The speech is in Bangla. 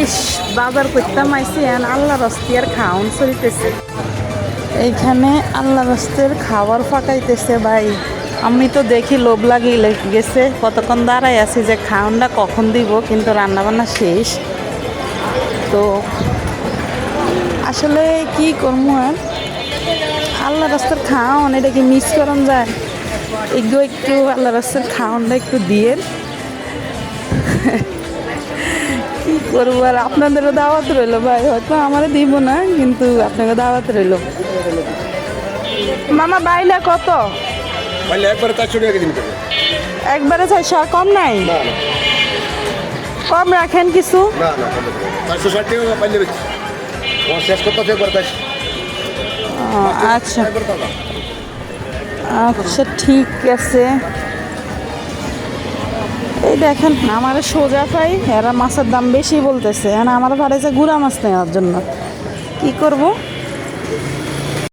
ইস, বাজার করতাম আইসি আল্লাহ রস্তিয়ার খাওন চলতেছে এইখানে। আল্লাহ রস্তের খাবার ফাঁকাইতেছে ভাই। আমি তো দেখি লোভ লাগিয়ে গেছে, কতক্ষণ দাঁড়াই আছি যে খাওনটা কখন দিব, কিন্তু রান্নাবান্না শেষ। তো আসলে কি করবো আর, আল্লাহ রাস্তার খাওন এটা কি মিস করন যায়? একটু একটু আল্লাহ রাস্তার খাওনটা একটু দিয়ে কি করবো আর। আপনাদেরও দাওয়াত রইলো ভাই, হয়তো আমারও দিব না, কিন্তু আপনাকে দাওয়াত রইলো। মামা বাইলা কত? একবারে 400 টাকা কেজি নিতে হবে। একবারে 400, আর কম নাই? কম রাখেন কিছু? না 460 টাকা পাইলে বেশি শেষ করতে একবার আচ্ছা আচ্ছা, ঠিক আছে। এই দেখেন আমার সোজা পাই, এরা মাছের দাম বেশি বলতেছে, আমার পাঠাইছে গুড়া মাছ নেওয়ার জন্য। কি করব?